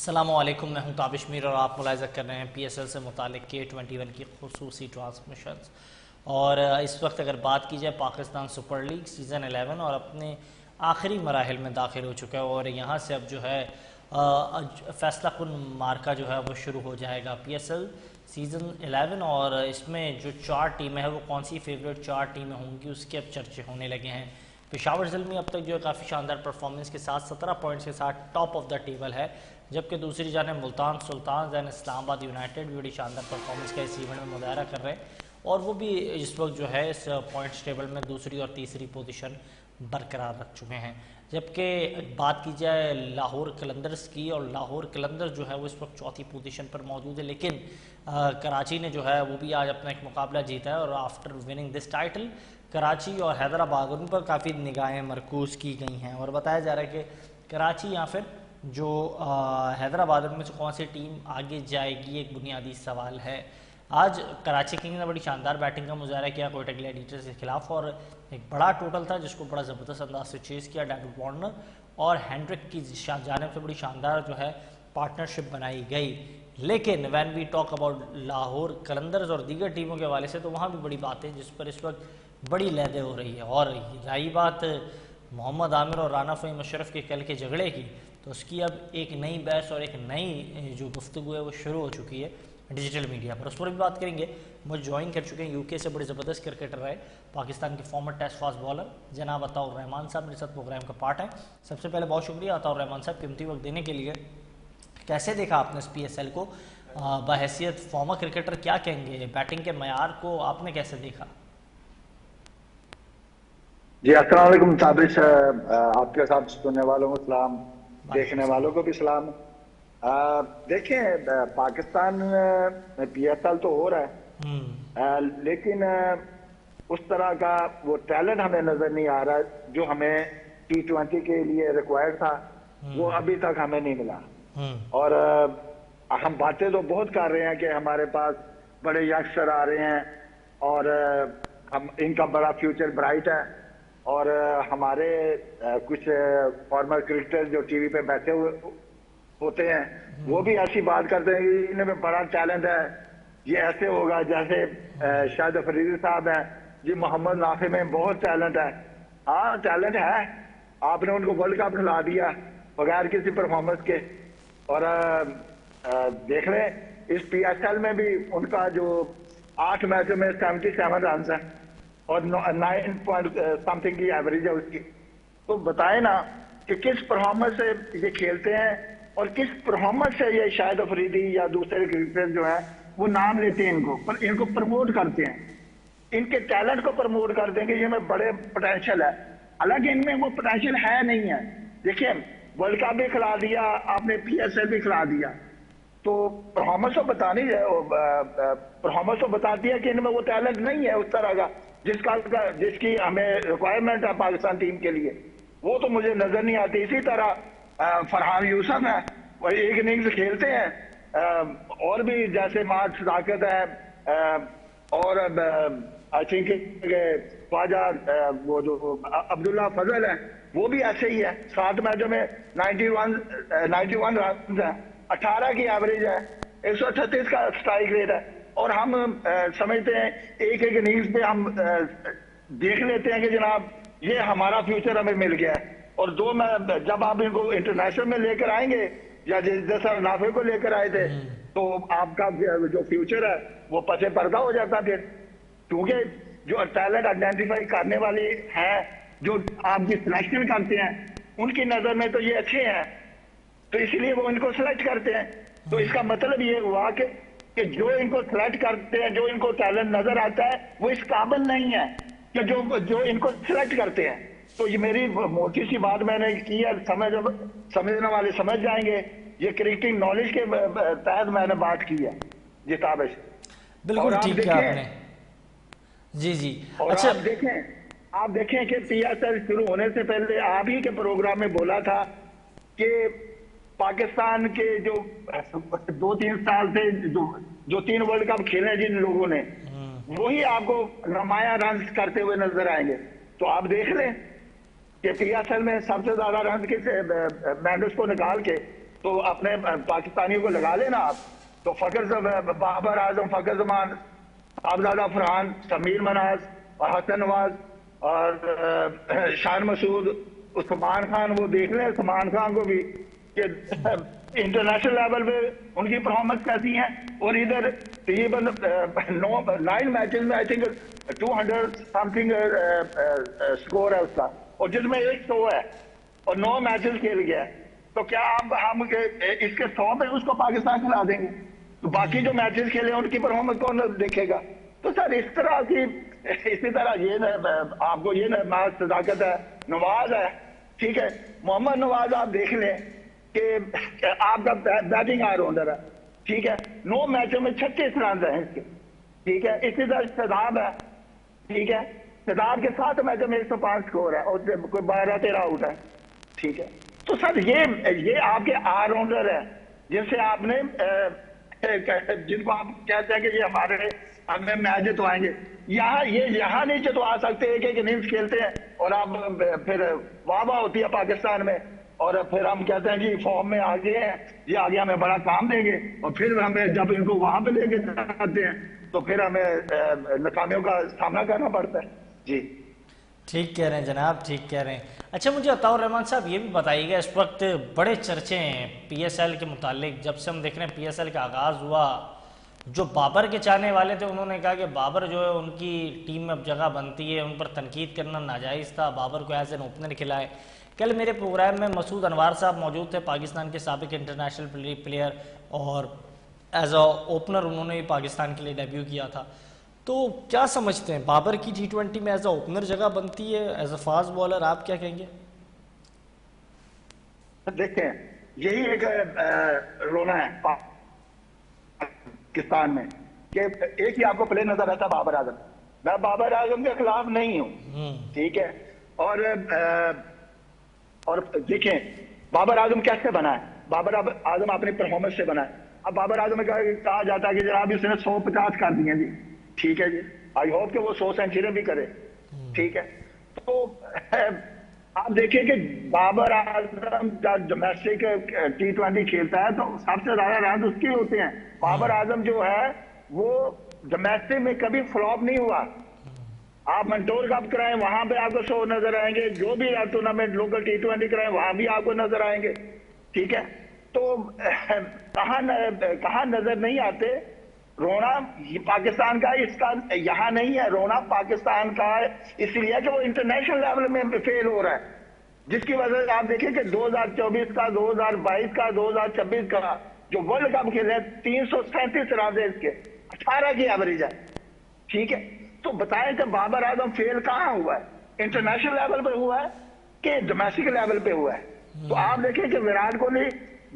अस्सलामुअलैकुम, मैं हूं ताबिश मीर और आप मुलाहिज़ा कर रहे हैं PSL से मुतालिक K21 की खुसूसी ट्रांसमिशंस। और इस वक्त अगर बात की जाए पाकिस्तान सुपर लीग सीज़न 11 और अपने आखिरी मराहिल में दाखिल हो चुका है और यहाँ से अब जो है फैसला कुन मार्का जो है वो शुरू हो जाएगा PSL सीज़न 11। और इसमें जो 4 टीमें हैं वो कौन सी फेवरेट 4 टीमें होंगी उसके अब चर्चे होने लगे हैं। पेशावर ज़ल्मी अब तक जो है काफ़ी शानदार परफॉर्मेंस के साथ 17 पॉइंट्स के साथ टॉप ऑफ द टेबल है, जबकि दूसरी जानिब मुल्तान सुल्तान दैन इस्लामाबाद यूनाइटेड भी बड़ी शानदार परफॉर्मेंस का इस इवेंट में मुजाहरा कर रहे हैं और वो भी इस वक्त जो है इस पॉइंट्स टेबल में दूसरी और तीसरी पोजीशन बरकरार रख चुके हैं। जबकि बात की जाए लाहौर कलंदर्स की, और लाहौर कलंदर्स जो है वो इस वक्त चौथी पोजीशन पर मौजूद है, लेकिन कराची ने जो है वो भी आज अपना एक मुकाबला जीता है और after winning this title Karachi और हैदराबाद उन पर काफ़ी निगाहें मरकूज़ की गई हैं। और बताया जा रहा है कि कराची या फिर जो हैदराबाद में से कौन सी टीम आगे जाएगी एक बुनियादी सवाल है। आज कराची किंग्स ने बड़ी शानदार बैटिंग का मुजाहरा किया कोयटा ग्लैडिएटर्स के खिलाफ और एक बड़ा टोटल था जिसको बड़ा ज़बरदस्त अंदाज से चेज़ किया। डेविड वार्नर और हैंड्रिक की जानिब से बड़ी शानदार जो है पार्टनरशिप बनाई गई। लेकिन when we talk about Lahore Qalandars और दीगर टीमों के हवाले से तो वहाँ भी बड़ी बातें जिस पर इस वक्त बड़ी लहदें हो रही है। और रही बात मोहम्मद आमिर और राना फ़हीम अशरफ के कल के झगड़े की, तो उसकी अब एक नई बहस और एक नई जो गुफ्तगू है वो शुरू हो चुकी है डिजिटल मीडिया पर, उस पर भी बात करेंगे। मुझे ज्वाइन कर चुके हैं यूके से बड़े ज़बरदस्त क्रिकेटर रहे पाकिस्तान के फॉर्मर टेस्ट फास्ट बॉलर जनाब अताउर रहमान साहब मेरे साथ प्रोग्राम का पार्ट है। सबसे पहले बहुत शुक्रिया अताउर रहमान साहब कीमती वक्त देने के लिए। कैसे देखा आपने इस PSL को बहैसियत फॉर्मर क्रिकेटर, क्या कहेंगे बैटिंग के मयार को आपने कैसे देखा? जी अस्सलाम वालेकुम ताबिश, आपके साथ सुनने वालों को सलाम, देखने वालों को भी सलाम। देखें, पाकिस्तान में PSL तो हो रहा है लेकिन उस तरह का वो टैलेंट हमें नजर नहीं आ रहा जो हमें T20 के लिए रिक्वायर्ड था, वो अभी तक हमें नहीं मिला। और हम बातें तो बहुत कर रहे हैं कि हमारे पास बड़े यंगस्टर आ रहे हैं और हम इनका बड़ा फ्यूचर ब्राइट है और हमारे कुछ फॉर्मर क्रिकेटर जो टीवी पे बैठे हुए होते हैं वो भी ऐसी बात करते हैं कि इनमें बड़ा टैलेंट है, ये ऐसे होगा जैसे शाहिद अफरीदी साहब हैं जी, मोहम्मद नाफे में बहुत टैलेंट है। हाँ टैलेंट है, आपने उनको वर्ल्ड कप खिला दिया बगैर किसी परफॉर्मेंस के। और देख रहे इस PSL में भी उनका जो 8 मैचों में 77 रन है और 9 पॉइंट समथिंग की एवरेज है उसकी। तो बताए ना कि किस परफॉर्मेंस से ये खेलते हैं और किस परफॉर्मेंस से ये शाहिद अफरीदी या दूसरे क्रिकेटर जो है वो नाम लेते हैं इनको, पर इनको प्रमोट करते हैं, इनके टैलेंट को प्रमोट करते हैं कि ये में बड़े पोटेंशियल है, हालांकि इनमें वो पोटेंशियल है नहीं है। देखिए वर्ल्ड कप भी खिला दिया आपने, PSL भी खिला दिया, तो परफॉर्मेंस तो बतानी है, परफॉर्मेंस तो बताती है कि इनमें वो टैलेंट नहीं है उस तरह का जिसकी हमें रिक्वायरमेंट है पाकिस्तान टीम के लिए, वो तो मुझे नजर नहीं आती। इसी तरह फरहान यूसुफ है, वो एक इनिंग्स खेलते हैं, और भी जैसे मार्च सदाकत है और आई थिंक ख्वाजा वो जो अब्दुल्ला फजल है वो भी ऐसे ही है, 7 मैचों में 91 रन है, 18 की एवरेज है, 138 का स्ट्राइक रेट है। और हम समझते हैं एक एक इनिंग्स पे हम देख लेते हैं कि जनाब ये हमारा फ्यूचर हमें मिल गया है। और जब आप इनको इंटरनेशनल में लेकर आएंगे या जैसा नाफे को लेकर आए थे तो आपका जो फ्यूचर है वो पसे पर्दा हो जाता फिर, क्योंकि जो टैलेंट आइडेंटिफाई करने वाले हैं जो आपकी सिलेक्शन करते हैं उनकी नजर में तो ये अच्छे हैं, तो इसलिए वो इनको सिलेक्ट करते हैं। तो इसका मतलब ये हुआ कि जो इनको सिलेक्ट करते हैं, जो इनको टैलेंट नजर आता है वो इस काबिल नहीं है कि जो इनको सिलेक्ट करते हैं। तो ये मेरी मोटी सी बात मैंने की है, समझने वाले समझ जाएंगे, ये क्रिकेटिंग नॉलेज के तहत मैंने बात की है जी ताबिश। बिल्कुल ठीक है आपने। जी जी और अच्छा आप देखें कि PSL शुरू होने से पहले आप ही के प्रोग्राम में बोला था कि पाकिस्तान के जो 2-3 साल से जो 3 वर्ल्ड कप खेले जिन लोगों ने, वही आपको नुमाया रन करते हुए नजर आएंगे। तो आप देख लें कि PSL में सबसे ज्यादा रन किस मैंडस को निकाल के तो अपने पाकिस्तानियों को लगा लेना आप। तो बाबर आजम, फखर जमान, साहबजादा फरहान, समीर मनाज और हसन नवाज और शान मसूद, उस्मान खान, वो देख लें उस्मान खान को भी कि इंटरनेशनल लेवल पे उनकी परफॉर्मेंस कैसी है। और इधर तकरीबन 9 मैचेस में आई थिंक 200 समथिंग स्कोर है उसका, और जिसमें 100 है और 9 मैचेस खेल गया है। तो क्या हम इसके 100 पे उसको पाकिस्तान खिला देंगे? तो बाकी जो मैचेस खेले उनकी परफॉर्मेंस कौन देखेगा? तो सर इस तरह की, इसी तरह ये आपको ये सदाकत है, नवाज है, ठीक है, मोहम्मद नवाज आप देख लें कि आपका बैटिंग ऑलराउंडर है, ठीक है, 9 मैचों में 36 रन हैं इसके, ठीक है। इसी तरह शदाब है, ठीक है, शदाब के 7 मैचों में 105 स्कोर है और कोई 12-13 आउट है, ठीक है। तो सर ये आपके ऑलराउंडर है जिनसे आपने जिनको आप कहते हैं कि ये हमें मैच जितवाएंगे। यहाँ नहीं जितवा सकते, एक इनिंग्स खेलते हैं और आप फिर वाह होती है पाकिस्तान में, और फिर हम कहते हैं जी फॉर्म में आ गए हैं, ये आगे हमें बड़ा काम देंगे, और फिर हमें जब इनको वहां पे लेके जाते हैं तो फिर हमें नाकामियों का सामना करना पड़ता है। जी ठीक कह रहे हैं जनाब, ठीक कह रहे हैं। अच्छा मुझे अताउर रहमान साहब ये भी बताइएगा, इस वक्त बड़े चर्चे हैं पीएसएल के मुतालिक। जब से हम देख रहे हैं पीएसएल का आगाज़ हुआ, जो बाबर के चाहने वाले थे उन्होंने कहा कि बाबर जो है उनकी टीम में अब जगह बनती है, उन पर तनकीद करना नाजायज़ था, बाबर को एज एन ओपनर खिलाए। कल मेरे प्रोग्राम में मसूद अनवार साहब मौजूद थे, पाकिस्तान के साबिक इंटरनेशनल प्लेयर, और एज अ ओपनर उन्होंने भी पाकिस्तान के लिए डेब्यू किया था। तो क्या समझते हैं, बाबर की T20 में एज अ ओपनर जगह बनती है, एज अ फास्ट बॉलर आप क्या कहेंगे? देखें यही एक रोना है पाकिस्तान में कि एक ही आपको प्लेयर नजर आता है बाबर आजम। मैं बाबर आजम के खिलाफ नहीं हूं, ठीक है, और देखें बाबर आजम कैसे बना है। बाबर आजम अपनी परफॉर्मेंस से बना है। अब बाबर आजम में कहा जाता है कि जनाब उसने 150 कर दिए जी, ठीक है जी, आई होप कि वो 100 सेंचुरी भी करे, ठीक है। तो आप देखिए कि बाबर आजम जब डोमेस्टिक T20 खेलता है तो सबसे ज्यादा रन उसके होते हैं। बाबर आजम जो है वो डोमेस्टिक में कभी फ्लॉप नहीं हुआ। आप मंटोर कप कराएं वहां पे आपको 100 नजर आएंगे, जो भी टूर्नामेंट लोकल T20 कराएं वहां भी आपको नजर आएंगे, ठीक है। तो कहां नजर नहीं आते। रोना पाकिस्तान का इसका यहां नहीं है, रोना पाकिस्तान का इसलिए कि वो इंटरनेशनल लेवल में फेल हो रहा है, जिसकी वजह से आप देखिए कि 2024 का, 2022 का, 2026 का जो वर्ल्ड कप खेले 337 रन है इसके, 18 की एवरेज है, ठीक है। तो बताएं कि बाबर आजम फेल कहां हुआ है, इंटरनेशनल लेवल पे हुआ है कि डोमेस्टिक लेवल पे हुआ है? तो आप देखें कि विराट कोहली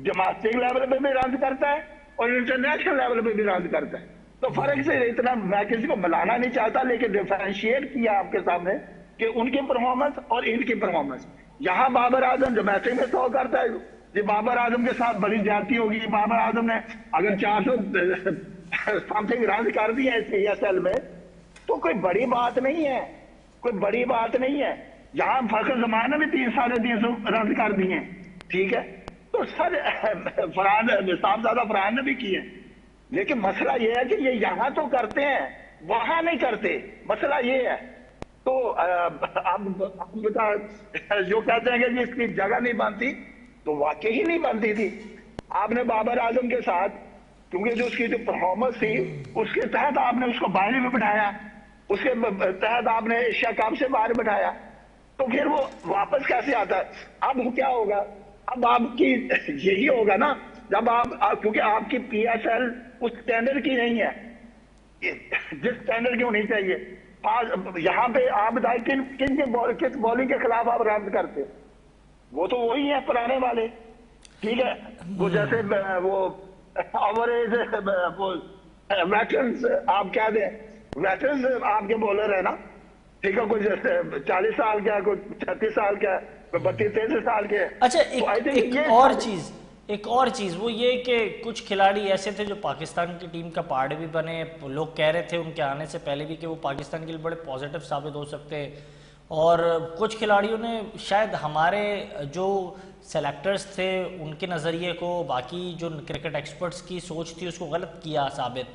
डोमेस्टिक लेवल पे भी रन करता है और इंटरनेशनल लेवल पे भी रन करता है। तो फर्क से इतना मैं किसी को मिलाना नहीं चाहता, लेकिन डिफरेंशिएट किया आपके सामने कि उनकी परफॉर्मेंस और इनकी परफॉर्मेंस। यहाँ बाबर आजम डोमेस्टिक में 100 करता है जी, बाबर आजम के साथ बड़ी ज्यादती होगी। बाबर आजम ने अगर 400 समथिंग रन कर दिए इस PSL में तो कोई बड़ी बात नहीं है, कोई बड़ी बात नहीं है। यहाँ फखर जमान ने भी 300-350 रन कर दिए, ठीक है। तो सर साहबजादा फरहान ने भी किए, लेकिन मसला ये है कि ये यहाँ तो करते हैं वहां नहीं करते, मसला ये है। तो आप जो कहते हैं कि इसकी जगह नहीं बनती, तो वाकई ही नहीं बनती थी। आपने बाबर आजम के साथ, क्योंकि जो उसकी जो परफॉर्मेंस थी उसके तहत आपने उसको बाहर में बिठाया, उसके तहत आपने एशिया कप से बाहर बिठाया, तो फिर वो वापस कैसे आता है? अब क्या होगा? अब आपकी यही होगा ना, जब आप क्योंकि आपकी PSL उस स्टैंडर्ड की नहीं है जिस स्टैंडर्ड की होनी चाहिए। यहाँ पे आप बताए किस बॉलिंग के खिलाफ आप रन करते? वो तो वही है पुराने वाले, ठीक है, वो जैसे वो एवरेज वो वेटरन्स आप क्या दें, वेटरन्स आपके बॉलर है ना, ठीक है, कुछ 40 साल का, कुछ 36 साल का, 32-33 साल के। अच्छा एक और चीज वो ये कि कुछ खिलाड़ी ऐसे थे जो पाकिस्तान की टीम का पार्ट भी बने, लोग कह रहे थे उनके आने से पहले भी कि वो पाकिस्तान के लिए बड़े पॉजिटिव साबित हो सकते हैं, और कुछ खिलाड़ियों ने शायद हमारे जो सेलेक्टर्स थे उनके नज़रिए को, बाकी जो क्रिकेट एक्सपर्ट्स की सोच थी उसको गलत किया साबित।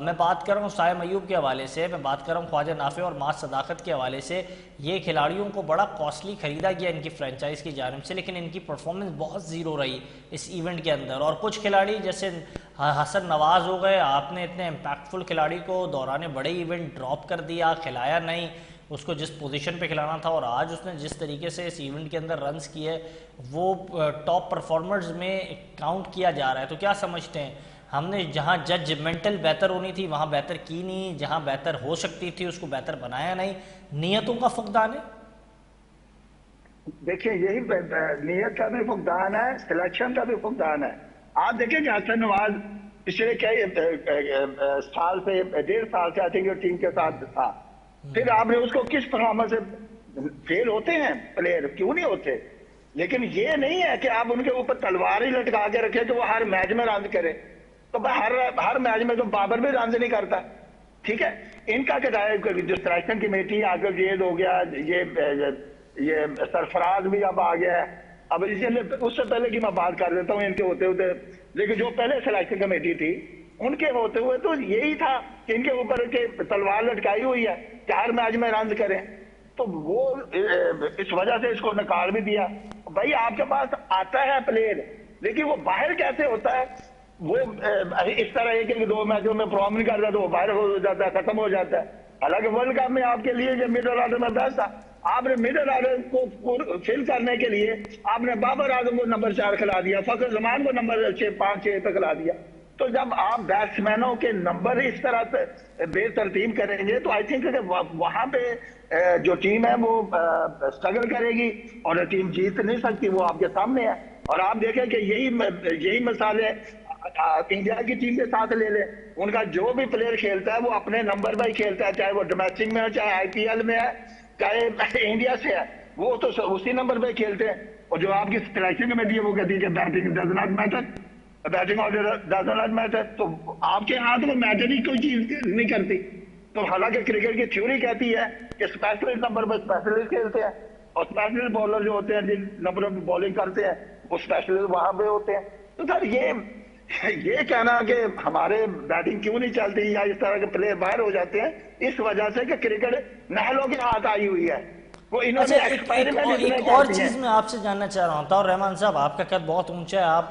मैं बात कर रहा हूँ साइम अयूब के हवाले से, मैं बात कर रहा हूँ ख्वाजा नाफे और मास सदाकत के हवाले से। ये खिलाड़ियों को बड़ा कॉस्टली ख़रीदा गया इनकी फ्रेंचाइज की जानिब से, लेकिन इनकी परफॉर्मेंस बहुत ज़ीरो रही इस इवेंट के अंदर। और कुछ खिलाड़ी जैसे हसन नवाज़ हो गए, आपने इतने इम्पैक्टफुल खिलाड़ी को दौरान बड़े इवेंट ड्रॉप कर दिया, खिलाया नहीं उसको जिस पोजीशन पे खिलाना था, और आज उसने जिस तरीके से इस इवेंट के अंदर रन्स किए वो टॉप परफॉर्मर्स में काउंट किया जा रहा है। तो क्या समझते हैं, हमने जहां जजमेंटल बेहतर होनी थी वहां बेहतर की नहीं, जहां बेहतर हो सकती थी उसको बेहतर बनाया नहीं, नियतों का फुकदान है? देखिए यही नियत का भी फुकदान है, सिलेक्शन का भी फुकदान है। आप देखिए कि हसन नवाज पिछले कई साल से 1.5 साल से आई थिंक टीम के साथ था, फिर आपने उसको किस परफॉर्मेंस से फेल होते हैं प्लेयर, क्यों नहीं होते? लेकिन ये नहीं है कि आप उनके ऊपर तलवार ही लटका के रखें कि वो हर मैच में रन करे। तो हर मैच में तो बाबर भी रन नहीं करता, ठीक है। इनका क्या जो सिलेक्शन कमेटी आगे जेद हो गया, ये सरफराज भी अब आ गया है। अब इसलिए उससे पहले की मैं बात कर देता हूँ इनके होते होते, लेकिन जो पहले सिलेक्शन कमेटी थी उनके होते हुए तो यही था कि इनके ऊपर के तलवार लटकाई हुई है कि हर मैच में रन करें। तो वो इस वजह से इसको निकाल भी दिया। भाई आपके पास आता है प्लेयर, लेकिन वो बाहर कैसे होता है? वो इस तरह एक 2 मैचों में परफॉर्म नहीं करता तो वो बाहर हो जाता है, खत्म हो जाता है। हालांकि वर्ल्ड कप में आपके लिए जब मिडिल ऑर्डर में बेस्ट था, आपने मिडिल ऑर्डर को फिल करने के लिए आपने बाबर आजम को नंबर 4 खिला दिया, फखर जमान को नंबर 5-6 पे खिला दिया। तो जब आप बैट्समैनों के नंबर इस तरह से बेतरतीब करेंगे तो आई थिंक वहां पे जो टीम है वो स्ट्रगल करेगी और टीम जीत नहीं सकती, वो आपके सामने है। और आप देखें कि यही मिसालें इंडिया की टीम के साथ ले ले, उनका जो भी प्लेयर खेलता है वो अपने नंबर पर ही खेलता है, चाहे वो डोमेस्टिक में है, चाहे आईपीएल में है, चाहे इंडिया से है, वो तो उसी नंबर पे खेलते हैं। और जो आपकी सिलेक्शन कमेटी है वो कहती है कि batting does not matter, batting order does not matter. तो आपके हाथ में मैटर ही कोई चीज नहीं करती। तो हालांकि क्रिकेट की थ्योरी कहती है कि स्पेशलिस्ट नंबर पर स्पेशलिस्ट खेलते हैं, और स्पेशलिस्ट बॉलर जो होते हैं जिन नंबर पर बॉलिंग करते हैं वो स्पेशलिस्ट वहां पे होते हैं। तो सर ये कहना कि हमारे बैटिंग क्यों नहीं चलती या इस तरह के प्लेयर बाहर हो जाते हैं, इस वजह से कि क्रिकेट नहलों के हाथ आई हुई है। वो इन्होंने एक और चीज मैं आपसे जानना चाह रहा हूँ, अताउर रहमान साहब आपका कद बहुत ऊंचा है, आप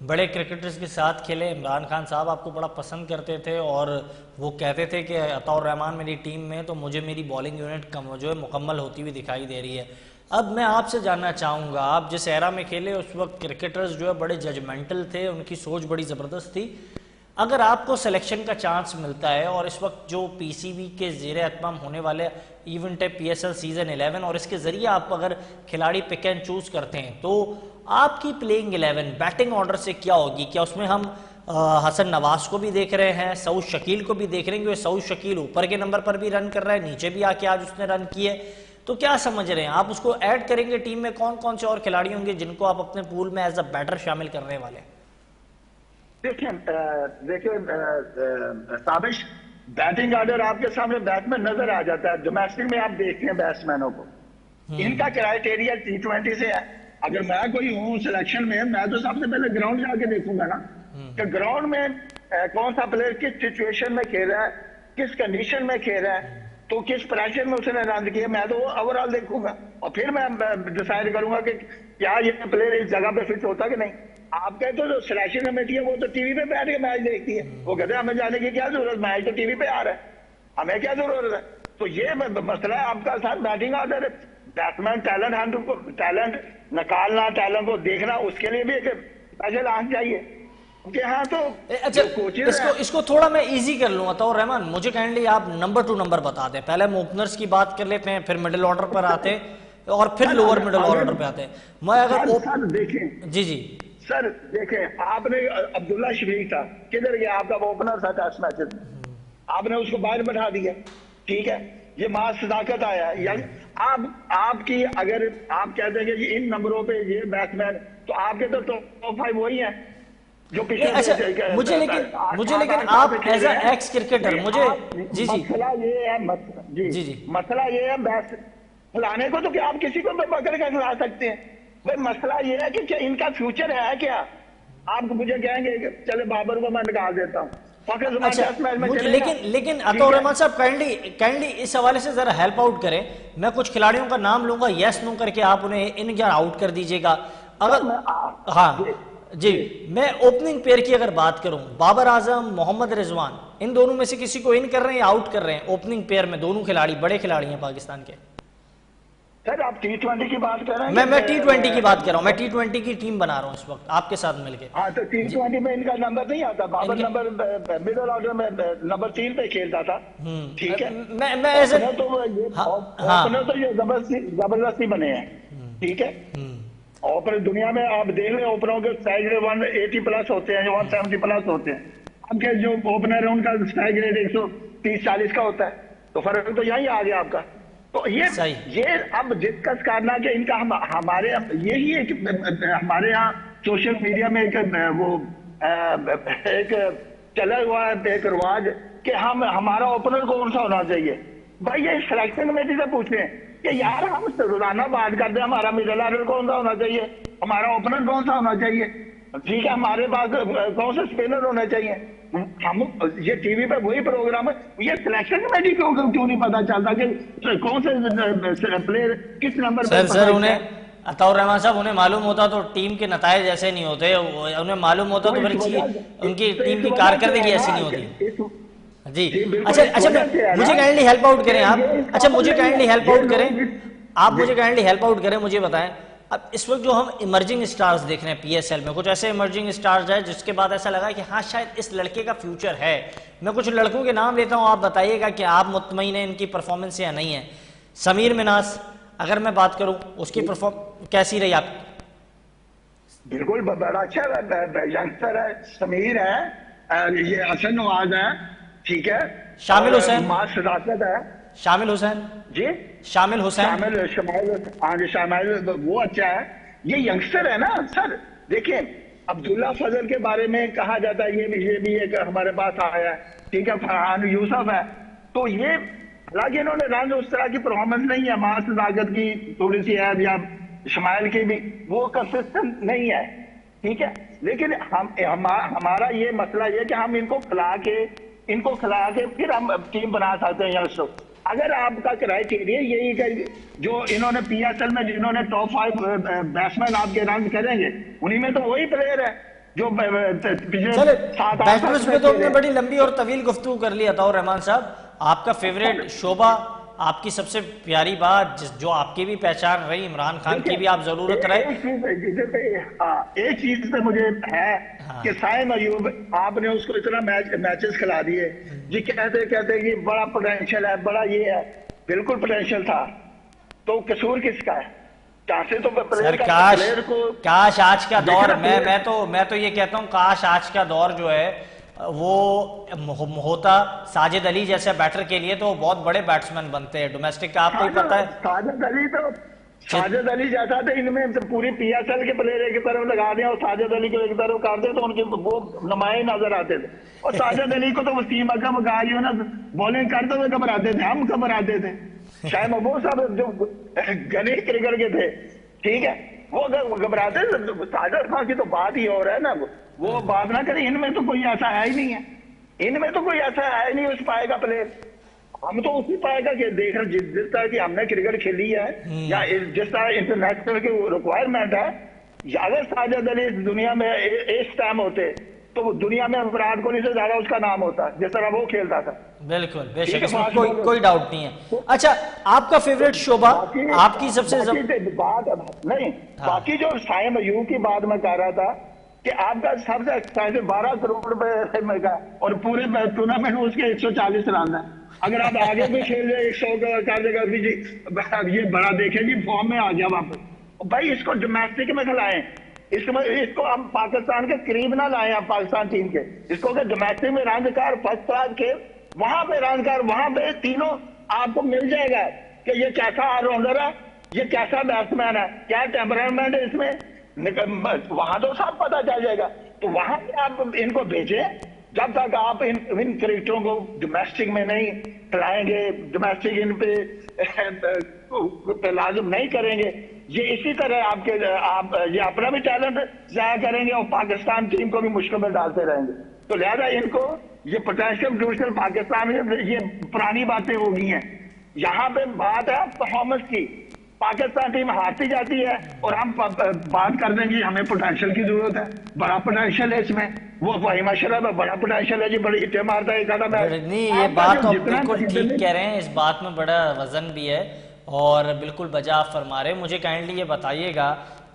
बड़े क्रिकेटर्स के साथ खेले, इमरान खान साहब आपको बड़ा पसंद करते थे और वो कहते थे कि अताउर रहमान मेरी टीम में तो मुझे मेरी बॉलिंग यूनिट जो है मुकम्मल होती हुई दिखाई दे रही है। अब मैं आपसे जानना चाहूँगा, आप जिस एरा में खेले उस वक्त क्रिकेटर्स जो है बड़े जजमेंटल थे, उनकी सोच बड़ी ज़बरदस्त थी। अगर आपको सिलेक्शन का चांस मिलता है और इस वक्त जो पीसीबी के ज़ेरे अहतमाम होने वाले इवेंट है PSL सीज़न 11 और इसके ज़रिए आप अगर खिलाड़ी पिक एंड चूज़ करते हैं तो आपकी प्लेइंग 11 बैटिंग ऑर्डर से क्या होगी? क्या उसमें हम हसन नवाज को भी देख रहे हैं, सऊद शकील को भी देख रहे हैं, सऊद शकील ऊपर के नंबर पर भी रन कर रहा है, नीचे भी आके आज उसने रन किए, तो क्या समझ रहे हैं आप? उसको ऐड करेंगे टीम में? कौन कौन से और खिलाड़ी होंगे जिनको आप अपने पूल में एज अ बैटर शामिल करने वाले? देखिए साबिश, बैटिंग ऑर्डर आपके सामने बैट्समैन नजर आ जाता है। डोमेस्टिक में आप देखते हैं बैट्समैनों को, इनका क्राइटेरिया T20 से है। अगर मैं कोई हूँ सिलेक्शन में, मैं तो सबसे पहले ग्राउंड जाके देखूंगा ना कि ग्राउंड में कौन सा प्लेयर किस सिचुएशन में खेल रहा है, किस कंडीशन में खेल रहा है, तो किस प्रेशर में उसने रन किया, मैं तो ओवरऑल देखूंगा और फिर मैं डिसाइड करूंगा कि क्या ये प्लेयर इस जगह पे फिट होता कि नहीं। आप कहते हो जो सिलेक्शन कमेटी है वो तो टीवी पे बैठ के मैच देखती है, वो कहते हैं हमें जाने की क्या जरूरत, मैच तो टीवी पे आ रहा है, हमें क्या जरूरत है। तो ये मसला है आपका साथ बैटिंग ऑर्डर, बैट्समैन टैलेंट निकालना, टैलेंट को देखना, उसके लिए भी एक स्पेशल आंख चाहिए। हाँ तो अच्छा, इसको थोड़ा मैं इजी कर लूँ अताउर रहमान, मुझे काइंडली आप नंबर टू नंबर बता दें। पहले हम ओपनर्स की बात कर लेते हैं, फिर मिडिल ऑर्डर पर आते हैं और फिर लोअर मिडिल ऑर्डर पे आते हैं। मैं अगर देखें जी सर, देखें आपने अब्दुल्ला शफीक था, किधर गया आपका ओपनर था टेस्ट मैच में, आपने उसको बाहर बैठा दिया, ठीक है। ये मास सदाकत आया है, आपकी अगर आप कहते हैं कि इन नंबरों पे ये बैट्समैन, तो आपके तो टॉप 5 वही हैं जो पिछले। अच्छा, मुझे लेकिन आप एज अ एक्स क्रिकेटर मुझे जी मसला ये है, मसला ये है बैट्स खिलाने को, तो क्या आप किसी को पकड़ कर खिला सकते हैं? भाई मसला ये है कि क्या इनका फ्यूचर है क्या? आप मुझे कहेंगे कि चले बाबर को मैं निकाल देता हूँ, अच्छा लेकिन लेकिन अतौर रहमान साहब काइंडली काइंडली इस हवाले से जरा हेल्प आउट करें। मैं कुछ खिलाड़ियों का नाम लूंगा, यस नो करके आप उन्हें इन या आउट कर दीजिएगा। अगर हाँ जी, मैं ओपनिंग पेयर की अगर बात करूं, बाबर आजम, मोहम्मद रिजवान, इन दोनों में से किसी को इन कर रहे हैं या आउट कर रहे हैं? ओपनिंग पेयर में दोनों खिलाड़ी बड़े खिलाड़ी हैं पाकिस्तान के। सर आप T20 की बात कर रहे हैं? मैं T20 की बात कर रहा हूँ, मैं T20 की टीम बना रहा हूँ इस वक्त आपके साथ मिलकर। हाँ तो T20 में इनका नंबर नहीं आता। बाबर नंबर मिडिल ऑर्डर में नंबर 3 पे खेलता था, ठीक है। मैं ऐसे तो ओपनर तो ये जबरदस्ती बने हैं, ठीक है। ओपनर दुनिया में आप देख रहे ओपनरों के स्ट्राइक रेट 180 प्लस होते हैं, 170 प्लस होते हैं। आपके जो ओपनर है उनका स्ट्राइक रेट 130-40 का होता है, तो फर्क तो यही आ गया आपका। तो ये अब डिस्कस करना कि इनका हमारे यही एक हमारे यहाँ सोशल मीडिया में एक वो एक चला हुआ है एक रिवाज कि हमारा ओपनर कौन सा होना चाहिए। भाई ये सिलेक्शन कमेटी से पूछे कि यार हम रोजाना बात करते हैं हमारा मिडिल ऑर्डर कौन सा होना चाहिए, हमारा ओपनर कौन सा होना चाहिए, ठीक है, हमारे पास कौन से स्पिनर होने चाहिए। हम ये टीवी पे वही प्रोग्राम है, ये सिलेक्शन कमेटी को क्यों नहीं पता चलता कि कौन से प्लेयर किस नंबर पे। सर उन्हें अताउर रहमान साहब उन्हें मालूम होता तो टीम के नतायज ऐसे नहीं होते, उन्हें मालूम होता तो फिर उनकी टीम की कारकर्दगी ऐसी नहीं होती। जी अच्छा मुझे काइंडली हेल्प आउट करें आप। अच्छा मुझे काइंडली हेल्प आउट करें आप, मुझे काइंडली हेल्प आउट करें, मुझे बताएं अब इस वक्त जो हम इमर्जिंग स्टार्स देख रहे हैं PSL में, कुछ ऐसे इमर्जिंग स्टार्स है जिसके बाद ऐसा लगा कि हाँ शायद इस लड़के का फ्यूचर है। मैं कुछ लड़कों के नाम लेता हूँ, आप बताइएगा कि आप मुतमईन हैं इनकी परफॉर्मेंस या नहीं है। समीर मिनास अगर मैं बात करूँ, उसकी परफॉर्म कैसी रही आपकी? बिल्कुल बड़ा अच्छा यंगस्टर है, समीर है, ये हसन नवाज है, ठीक है, शामिल हुसैन है, शामिल हुसैन जी, शामिल हुसैन, शामिल वो अच्छा है। ये यंगस्टर है ना सर। देखिए अब्दुल्ला फजल के बारे में कहा जाता है, ये भी एक हमारे पास आया है, ठीक है, फरहान यूसुफ है। तो ये हालांकि इन्होंने रन उस तरह की परफॉर्मेंस नहीं है, मास ताकत की थोड़ी सी है, या शमाइल की भी वो कंसिस्टेंट नहीं है, ठीक है। लेकिन हमारा ये मसला ये कि हम इनको खिला के फिर हम टीम बना सकते हैं यंगस्टर। अगर आपका क्राइटेरिया यही कि जो इन्होंने PSL में जिन्होंने टॉप 5 बैट्समैन आपके रन करेंगे, उन्हीं में तो वही प्लेयर है जो पिछले 7-8 में तो हमने बड़ी लंबी और तवील गुफ्तगू कर ली। अताउर रहमान साहब आपका फेवरेट शोबा, आपकी सबसे प्यारी बात जो आपकी भी पहचान रही, इमरान खान की भी आप जरूरत रहे। एक चीज से मुझे है कि साइम अयूब आपने उसको इतना मैचेस खिला दिए जी, कहते कि बड़ा पोटेंशियल है, बड़ा ये है, बिल्कुल पोटेंशियल था, तो कसूर किसका है? तो सर काश आज का दौर, मैं तो ये कहता हूँ काश आज का दौर जो है वो होता साजिद अली जैसे बैटर के लिए, तो बहुत बड़े बैट्समैन बनते हैं डोमेस्टिक का। आपको ही पता है साजिद अली जैसा था, इनमें तो पूरी PSL के प्लेयर एक तरफ लगा दें और साजिद अली को एक तरफ कर दे तो उनके वो नुमाए नजर आते थे। और साजिद अली को तो वसीम अकरम गालियों ना बॉलिंग करते हुए घबराते थे, हम घबराते थे। शायद वो सब जो गणेश क्रिकेट के थे, ठीक है, वो घबराते थे। साजिद खान की तो बात ही और है ना, वो बात ना करे। इनमें तो कोई ऐसा है ही नहीं है, इनमें तो कोई ऐसा है ही नहीं उस पाएगा प्लेयर। हम तो उसी पाएगा कि देख रहे जिस तरह की हमने क्रिकेट खेली है या जिस तरह इंटरनेशनल की रिक्वायरमेंट है, अगर साजिद अली इस दुनिया में इस टाइम होते तो दुनिया में विराट कोहली से ज्यादा उसका नाम होता जिस तरह वो खेलता था। बिल्कुल बेशक, इसमें कोई डाउट नहीं है। अच्छा आपका फेवरेट शोबा, आपकी सबसे बात नहीं, बाकी जो साइम अयूब की बात मैं कह रहा था कि आपका सबसे 12 करोड़ रुपए का और पूरे टूर्नामेंट में उसके 140 रन है। अगर आप आगे भी खेल रहे 100 कर देगा ये बड़ा देखें जी, फॉर्म में आ गया वापस। भाई इसको डोमेस्टिक में खिलाएं, इसको हम पाकिस्तान के करीब ना लाए, आप पाकिस्तान टीम के, इसको डोमेस्टिक में रन कर, फर्स्ट क्लास के वहां पे रन कर, वहां पे तीनों आपको मिल जाएगा कि ये कैसा ऑलराउंडर है, ये कैसा बैट्समैन है, क्या टेम्परामेंट है इसमें, वहां तो सब पता चल जाएगा। तो वहां पे आप इनको भेजें, जब तक आप इन क्रिकेटरों को डोमेस्टिक में नहीं खिलाएंगे, डोमेस्टिक इन पे लाजिम नहीं करेंगे, ये इसी तरह आप ये अपना भी टैलेंट जाया करेंगे और पाकिस्तान टीम को भी मुश्किल में डालते रहेंगे। तो लिहाजा इनको ये पोटेंशियल फ्यूचर पाकिस्तान में ये पुरानी बातें हो गई हैं। यहाँ पे बात है परफॉर्मेंस की। पाकिस्तान टीम हारती जाती है और हम बात कर देंगे हमें पोटेंशियल की जरूरत है, बड़ा पोटेंशियल है इसमें। वो वहीम अशरफ है, बड़ा पोटेंशियल है जी, बड़ी हिटें मारता है नहीं, ये बात तो बिल्कुल ठीक कह रहे हैं, इस बात में बड़ा वजन भी है और बिल्कुल बजा आप फरमा रहे हैं। मुझे काइंडली ये बताइएगा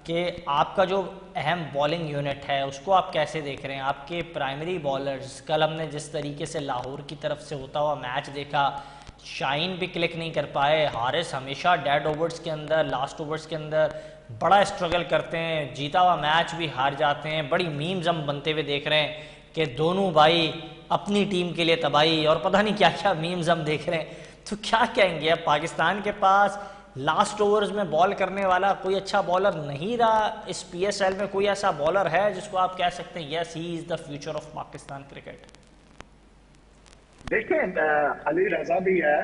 कि आपका जो अहम बॉलिंग यूनिट है उसको आप कैसे देख रहे हैं? आपके प्राइमरी बॉलर्स, कल हमने जिस तरीके से लाहौर की तरफ से होता हुआ मैच देखा, शाइन भी क्लिक नहीं कर पाए, हारिस हमेशा डेड ओवर्स के अंदर, लास्ट ओवर्स के अंदर बड़ा स्ट्रगल करते हैं, जीता हुआ मैच भी हार जाते हैं। बड़ी मीम्स हम बनते हुए देख रहे हैं कि दोनों भाई अपनी टीम के लिए तबाही और पता नहीं क्या क्या मीम्स हम देख रहे हैं। तो क्या कहेंगे, अब पाकिस्तान के पास लास्ट ओवर्स में बॉल करने वाला कोई अच्छा बॉलर नहीं रहा इस PSL में? कोई ऐसा बॉलर है जिसको आप कह सकते हैं yes he is the future of Pakistan cricket? देखिए अली रजा भी है,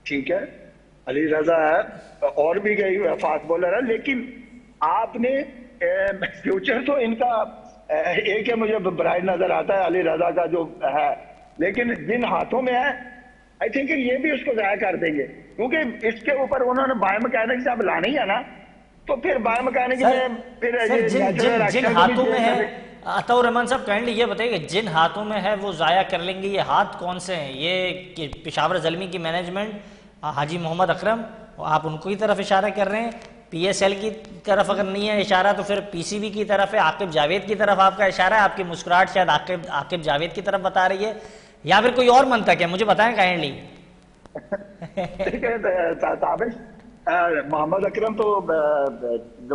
ठीक है, अली रजा है और भी कई फास्ट बॉलर है, लेकिन आपने फ्यूचर तो इनका एक है, मुझे ब्राइट नजर आता है अली रजा का जो है, लेकिन जिन हाथों में है आई थिंक ये भी उसको जाया कर देंगे, क्योंकि इसके ऊपर उन्होंने बायोमैकेनिक्स अब लानी है ना, तो फिर बायोमैकेनिक्स में फिर जिन हाथों में है अताउर रहमान साहब, काइंडली ये बताइए जिन हाथों में है वो जाया कर लेंगे, ये हाथ कौन से हैं? ये पेशावर ज़ल्मी की मैनेजमेंट, हाजी मोहम्मद अकरम, आप उनको की तरफ इशारा कर रहे हैं? PSL की तरफ अगर नहीं है इशारा तो फिर PCB की तरफ है, आकिब जावेद की तरफ आपका इशारा है, आपकी मुस्कुराहट शायद आकिब जावेद की तरफ बता रही है, या फिर कोई और मंतक है? मुझे बताएं काइंडली। ठीक है ताबिश, मोहम्मद अकरम तो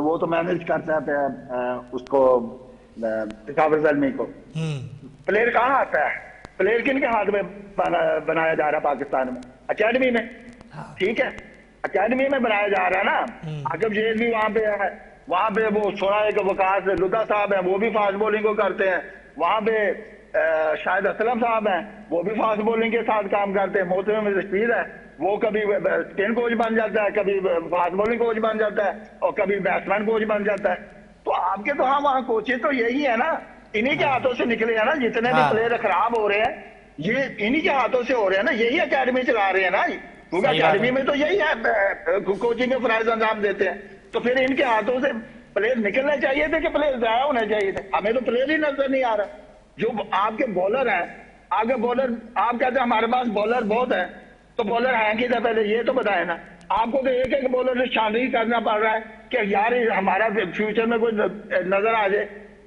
वो तो मैनेज करता है उसको पेशावर ज़ल्मी को। प्लेयर कहाँ आता है? प्लेयर किन के हाथ में बनाया जा रहा है पाकिस्तान में? अकेडमी में, ठीक है, अकेडमी में बनाया जा रहा है ना। आकिब जेल भी वहां पे है, वहां पे वो सुना है कि वकास लुदा साहब है, वो भी फास्ट बॉलिंग को करते हैं। वहां पे शायद असलम साहब हैं, वो भी फास्ट बॉलिंग के साथ काम करते हैं। मोहतरम रशीद है, वो कभी स्पिन कोच बन जाता है, कभी फास्ट बॉलिंग कोच बन जाता है और कभी बैट्समैन कोच बन जाता है। तो आपके तो हाँ वहाँ कोचेज तो यही है ना, इन्हीं के हाथों से निकले हैं ना। जितने भी प्लेयर खराब हो रहे हैं ये इन्हीं के हाथों से हो रहे हैं ना, यही अकेडमी चला रहे हैं ना, क्योंकि अकेडमी में तो यही है, कोचिंग के फराइज अंजाम देते हैं। तो फिर इनके हाथों से प्लेयर निकलने चाहिए थे कि प्लेयर जाया होने चाहिए थे? हमें तो प्लेयर ही नजर नहीं आ रहा। जो आपके बॉलर हैं, आगे बॉलर आप कहते हैं हमारे पास बॉलर बहुत है, तो बॉलर हैं कि पहले ये तो बताए ना। आपको तो एक एक बॉलर से शानदारी करना पड़ रहा है कि यार हमारा फ्यूचर में कोई नजर आ जाए।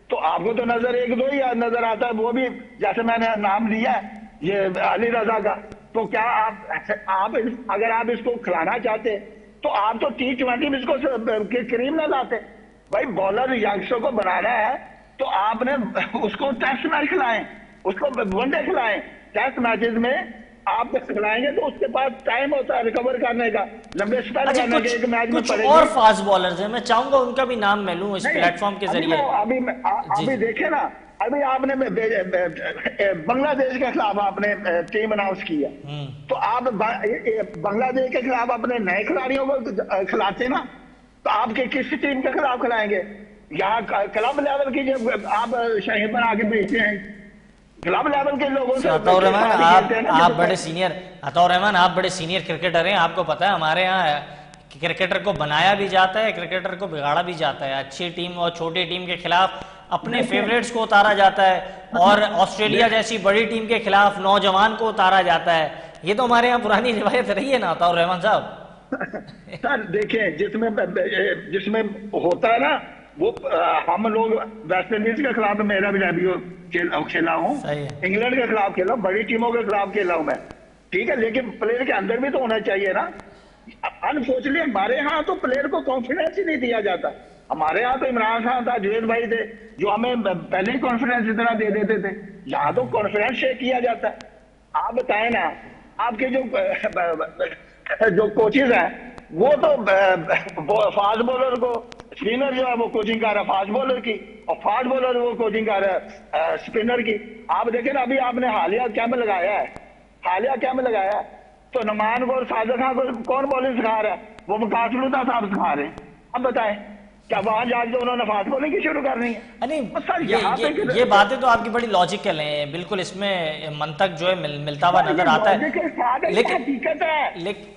तो आपको तो नजर एक दो ही नजर आता है, वो भी जैसे मैंने नाम लिया ये अली रजा का। तो क्या आप अगर आप इसको खिलाना चाहते तो आप तो T20 में इसको क्रीम ना लाते भाई। बॉलर यंगस्टर को बनाना है तो आपने उसको टेस्ट मैच खिलाएं, उसको वनडे खिलाएं। टेस्ट मैचेस में आप खिलाएंगे तो उसके पास टाइम होता है रिकवर करने का, लंबे स्पेल करने के। एक मैच में कुछ और फास्ट बॉलर्स हैं, मैं चाहूंगा उनका भी नाम मैं लूं इस प्लेटफॉर्म के जरिए। अभी देखे ना, अभी आपने बांग्लादेश के खिलाफ आपने टीम अनाउंस किया, तो आप बांग्लादेश के खिलाफ अपने नए खिलाड़ियों को खिलाते ना, तो आपके किस टीम के खिलाफ खिलाएंगे? यहाँ क्लब लेवल की जब आप शहीद बना के भेजते हैं, क्लब लेवल के लोगों से। अताउर रहमान आप बड़े सीनियर, अताउर रहमान आप बड़े सीनियर क्रिकेटर हैं, आपको पता है हमारे यहाँ क्रिकेटर को बनाया भी जाता है, क्रिकेटर को बिगाड़ा भी जाता है। अच्छी टीम और छोटी टीम के खिलाफ अपने फेवरेट्स को उतारा जाता है, और ऑस्ट्रेलिया जैसी बड़ी टीम के खिलाफ नौजवान को उतारा जाता है। ये तो हमारे यहाँ पुरानी रिवायत रही है ना अताउर रहमान साहब। सर देखें, जिसमें होता है ना वो, हम लोग वेस्ट इंडीज के खिलाफ मेरा भी डेब्यू खेला हूँ, इंग्लैंड के खिलाफ खेला हूँ, बड़ी टीमों के खिलाफ खेला हूँ मैं, ठीक है, लेकिन प्लेयर के अंदर भी तो होना चाहिए ना। अनफॉर्चुनेटली हमारे यहाँ तो प्लेयर को कॉन्फिडेंस ही नहीं दिया जाता। हमारे यहाँ तो इमरान खान था, जुनेद भाई थे, जो हमें पहले ही कॉन्फिडेंस इतना दे देते थे। यहाँ तो कॉन्फिडेंस शेक किया जाता है। आप बताएं ना, आपके जो कोचेज हैं वो तो फास्ट बॉलर को स्पिनर जो है वो कोचिंग कर रहा है फास्ट बॉलर की, और फास्ट बॉलर वो कोचिंग कर रहा है स्पिनर की। आप देखें ना, अभी आपने हालिया कैंप लगाया है, हालिया कैंप लगाया है, तो नुमान को और साजिद खान को कौन बॉलिंग सिखा रहा है? वो विकास लूथा साहब सिखा रहे हैं। अब बताएं, क्या वहां जाके उन्होंने फास्ट बॉलिंग की शुरू करनी है? नहीं, सर ये बातें तो आपकी बड़ी लॉजिकल हैं, बिल्कुल इसमें मंतक जो है मिलता हुआ नजर आता है, लेकिन हकीकत है,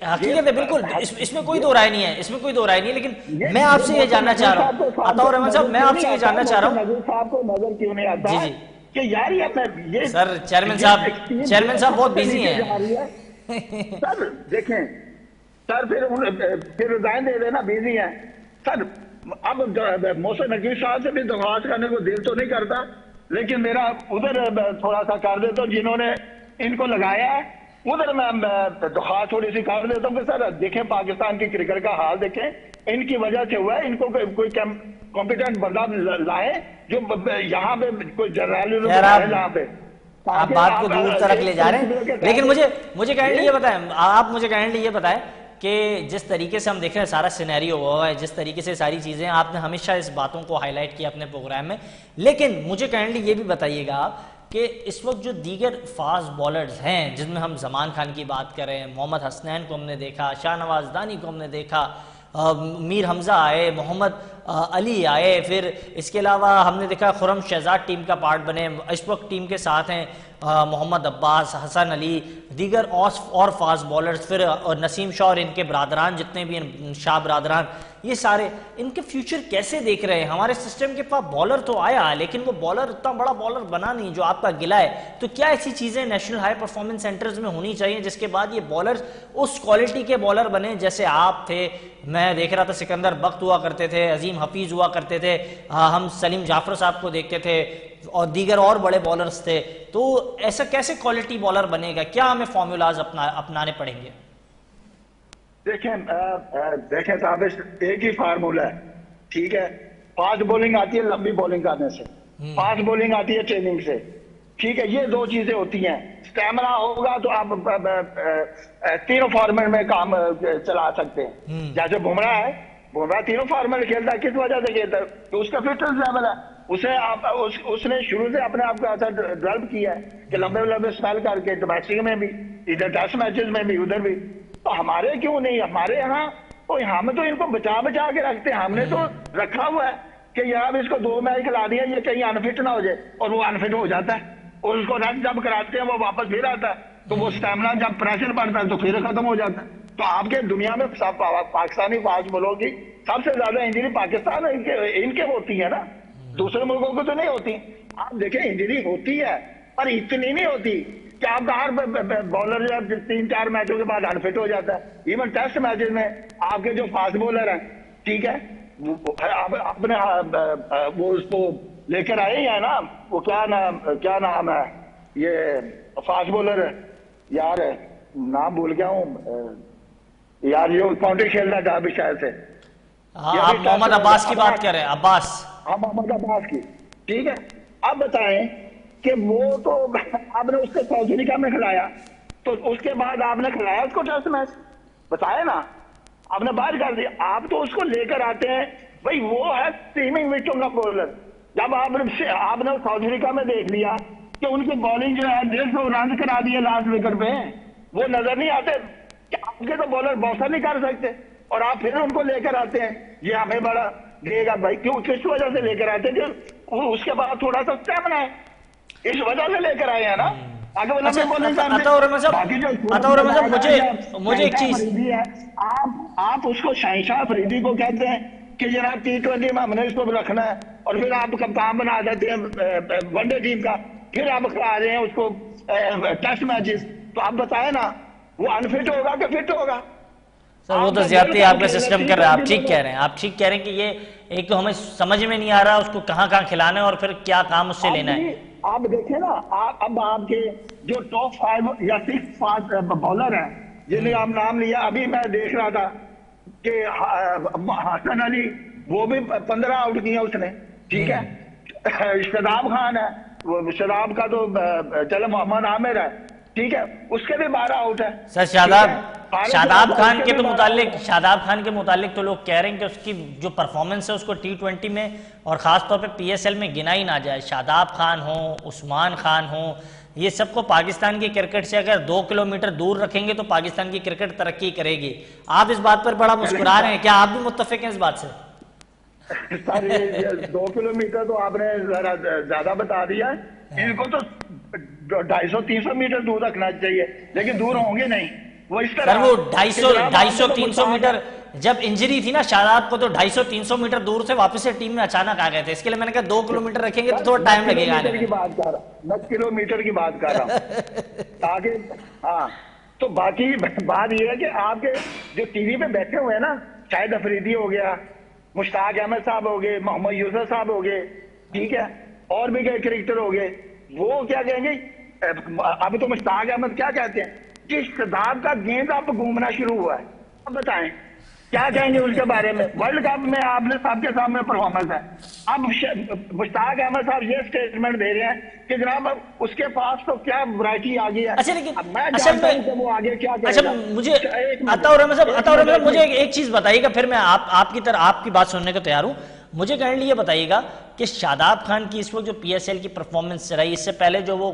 हकीकत है बिल्कुल, इसमें कोई दो राय नहीं है, इसमें कोई दो राय नहीं है। लेकिन मैं आपसे ये जानना चाह रहा हूँ, अताउर रहमान साहब, मैं आपसे ये जानना चाह रहा हूँ, साहब को नजर क्यों नहीं आता जी जी कि यार ये सर, चेयरमैन साहब बहुत बिजी हैं। सर देखें सर, फिर रिजाइन दे देना, बिजी है सर। अब मोहसिन नकवी साहब से भी दरख्वास्त करने को दिल तो नहीं करता, लेकिन मेरा उधर थोड़ा सा कर देता हूँ, जिन्होंने इनको लगाया है उधर मैं दरख्वास्त थोड़ी सी कर देता हूँ कि सर देखें पाकिस्तान की क्रिकेट का हाल देखें, इनकी वजह से हुआ है, इनको कोई कॉम्पिटेंट बंदा लाए जो यहाँ पे कोई जर्नलिज्म यहाँ पे। आप बात को दूर तक ले जा रहे हैं, लेकिन मुझे काइंडली ये बताएं, आप मुझे काइंडली ये बताएं कि जिस तरीके से हम देख रहे हैं सारा सिनेरियो हुआ है, जिस तरीके से सारी चीज़ें, आपने हमेशा इस बातों को हाईलाइट किया अपने प्रोग्राम में, लेकिन मुझे काइंडली ये भी बताइएगा आप कि इस वक्त जो दीगर फास्ट बॉलर्स हैं, जिनमें हम जमान खान की बात करें, मोहम्मद हसनैन को हमने देखा, शाहनवाज दानी को हमने देखा, मीर हमजा आए, मोहम्मद अली आए, फिर इसके अलावा हमने देखा खुरम शहजाद टीम का पार्ट बने, इस वक्त टीम के साथ हैं मोहम्मद अब्बास, हसन अली, दीगर और फास्ट बॉलर्स, फिर नसीम शाह और इनके बरादरान जितने भी हैं, शाह बरादरान, ये सारे इनके फ्यूचर कैसे देख रहे हैं? हमारे सिस्टम के पास बॉलर तो आया, लेकिन वो बॉलर इतना बड़ा बॉलर बना नहीं जो आपका गिला है। तो क्या ऐसी चीज़ें नेशनल हाई परफॉर्मेंस सेंटर्स में होनी चाहिए जिसके बाद ये बॉलर्स उस क्वालिटी के बॉलर बने जैसे आप थे? मैं देख रहा था सिकंदर बख्त हुआ करते थे, अजीम हफीज़ हुआ करते थे, हम सलीम जाफर साहब को देखते थे और दीगर और बड़े बॉलर्स थे। तो ऐसा कैसे क्वालिटी बॉलर बनेगा? क्या हमें फॉर्मूलाज अपनाने पड़ेंगे? देखें साहब, एक ही फार्मूला है, ठीक है। फास्ट बॉलिंग आती है लंबी बॉलिंग करने से, फास्ट बॉलिंग आती है ट्रेनिंग से, ठीक है। ये दो चीजें होती हैं। स्टैमिना होगा तो आप तीनों फॉर्मेट में काम चला सकते हैं। जैसे बुमराह है, बुमराह तीनों फॉर्मेट खेलता है, किस वजह से खेलता है? तो उसका फिटनेस लेवल है, उसे उसने शुरू से अपने आप को ऐसा डेवलप किया है कि लंबे लंबे स्पेल करके डोमेस्टिक में भी, इधर टेस्ट मैचेस में भी, उधर भी। तो हमारे क्यों नहीं? हमारे यहाँ तो हम तो इनको बचा बचा के रखते हैं। हमने तो रखा हुआ है कि यार इसको 2 मैच खिला दिया, ये कहीं अनफिट ना हो जाए, और वो अनफिट हो जाता है, और उसको रेस्ट जब कराते हैं वो वापस फिर आता है, तो वो स्टेमिना जब प्रेशर पड़ता है तो फिर खत्म हो जाता है। तो आपके दुनिया में पाकिस्तानी फास्ट बॉलरों की सबसे ज्यादा इंजरी पाकिस्तान इनके होती है ना, दूसरे मुल्कों को तो नहीं होती। आप देखें इंजरी होती है पर इतनी नहीं होती कि आपका हर बॉलर जो है 3-4 मैचों के बाद अनफिट हो जाता है। इवन टेस्ट मैचेस में आपके जो फास्ट बॉलर हैं, ठीक है, आपने वो उसको लेकर आए हैं ना, वो क्या नाम है ये फास्ट बॉलर यार, नाम भूल गया हूँ यार, ये काउंटी खेल रहा था अभी शायद से। आप मोहम्मद अब्बास की बात कर रहे हैं? अब्बास, हाँ मोहम्मद अब्बास की, ठीक है। अब बताएं कि वो तो आपने उसको साउथ अफ्रीका में खिलाया, तो उसके बाद आपने खिलाया उसको टेस्ट मैच, बताया ना, आपने बाहर कर दिया। आप तो उसको लेकर आते हैं भाई, वो है स्टीमिंग विकेटों का बॉलर। जब आपने साउथ अफ्रीका में देख लिया कि उनकी बॉलिंग जो है 150 रन करा दिए लास्ट विकेट पे, वो नजर नहीं आते कि आपके तो बॉलर बॉसर नहीं कर सकते, और आप फिर उनको लेकर आते हैं ये हमें बड़ा देगा भाई। क्यों, किस वजह से लेकर आते हैं? उसके बाद थोड़ा सा स्टेमिना है, इस वजह से लेकर आए हैं ना। मुझे एक चीज, आप उसको शहंशाह अफरीदी को कहते हैं कि जनाब T20 में हमने इसको रखना है, और फिर आप कप्तान बना देते हैं वनडे टीम का, फिर आप खिला रहे हैं उसको टेस्ट मैचेस। तो आप बताएं ना, वो अनफिट होगा कि फिट होगा? सर वो तो ज्यादती आपका सिस्टम कर रहा है। आप ठीक कह रहे हैं, आप ठीक कह रहे हैं कि ये एक तो हमें समझ में नहीं आ रहा उसको कहाँ खिलाना है और फिर क्या काम उससे लेना है। आप देखें ना, अब आपके जो टॉप 5 या 6 फास्ट बॉलर हैं जिन्हें आप नाम लिया, अभी मैं देख रहा था कि हसन अली, वो भी 15 आउट किया उसने, ठीक है। शदाब खान है, वो शदाब का तो चलो मोहम्मद आमिर है, ठीक है, उसके भी 12 आउट है सर। शादाब खान के तो मुतालिक शादाब खान के मुतालिक तो लोग कह रहे हैं कि उसकी जो परफॉर्मेंस है उसको T20 में और ख़ासतौर पे PSL में गिना ही ना जाए। शादाब खान हो, उस्मान खान हो, ये सबको पाकिस्तान की क्रिकेट से अगर 2 किलोमीटर दूर रखेंगे तो पाकिस्तान की क्रिकेट तरक्की करेगी। आप इस बात पर बड़ा मुस्कुरा रहे हैं, क्या आप भी मुत्तफिक हैं इस बात से? सर ये 2 किलोमीटर तो आपने जरा ज्यादा बता दिया है। इनको तो 250-300 मीटर दूर रखना चाहिए, लेकिन दूर होंगे नहीं वो इस तरह। सर वो 250-300 मीटर जब इंजरी थी ना शादाब को, तो 250-300 मीटर दूर से वापस से टीम में अचानक आ गए थे। इसके लिए मैंने कहा 2 किलोमीटर रखेंगे तो थोड़ा टाइम लगेगा आने में। मैं किलोमीटर की बात कर रहा हूँ ताकि हाँ। तो बाकी बात यह है कि आपके जो टीवी पे बैठे हुए हैं ना, शाहिद अफरीदी हो गया, मुश्ताक अहमद साहब हो गए, मोहम्मद यूसुफ साहब हो गए, ठीक है, और भी कई क्रिकेटर हो गए, वो क्या कहेंगे? अब तो मुश्ताक अहमद क्या कहते हैं कि शादाब का गेंद अब घूमना शुरू हुआ है। अब बताएं क्या कहेंगे उसके बारे में? वर्ल्ड कप में आपने सबके सामने परफॉर्मेंस है। अब मुश्ताक अहमद साहब ये स्टेटमेंट दे रहे हैं कि जनाब उसके पास तो क्या वैरायटी आ गई है। अच्छा, लेकिन मैं जानता हूं कि वो आगे क्या करेगा। अच्छा, मुझे अताउर अहमद मुझे एक चीज बताइएगा, फिर मैं आपकी बात सुनने को तैयार हूं। मुझे काइंडली ये बताइएगा कि शादाब खान की इस वक्त जो PSL की परफॉर्मेंस रही, इससे पहले जो वो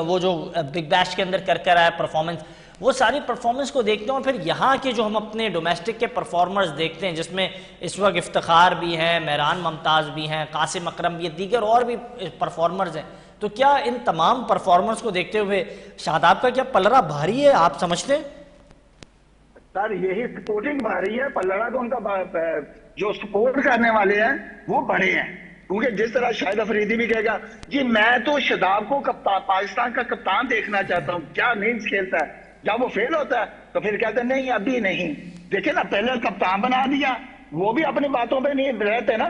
वो जो बिग बैश के अंदर कर आया परफॉर्मेंस, वो सारी परफॉर्मेंस को देखते हैं और फिर यहाँ के जो हम अपने डोमेस्टिक के परफॉर्मर्स देखते हैं, जिसमें इस वक्त इफ्तिखार भी हैं, मेहरान मुमताज़ भी हैं, कासिम अकरम भी है, दीगर और भी परफॉर्मर्स हैं, तो क्या इन तमाम परफॉर्मर्स को देखते हुए शादाब का क्या पलड़ा भारी है, आप समझते हैं? सर यही सपोर्टिंग भारी है, पलड़ा तो उनका जो सपोर्ट करने वाले हैं वो बड़े हैं। क्योंकि जिस तरह शाहिद अफरीदी भी कहेगा जी मैं तो शादाब को पाकिस्तान का कप्तान देखना चाहता हूँ, क्या नहीं खेलता है। जब वो फेल होता है तो फिर कहते हैं नहीं अभी नहीं। देखिए ना, पहले कप्तान बना दिया, वो भी अपनी बातों पे नहीं रहते ना।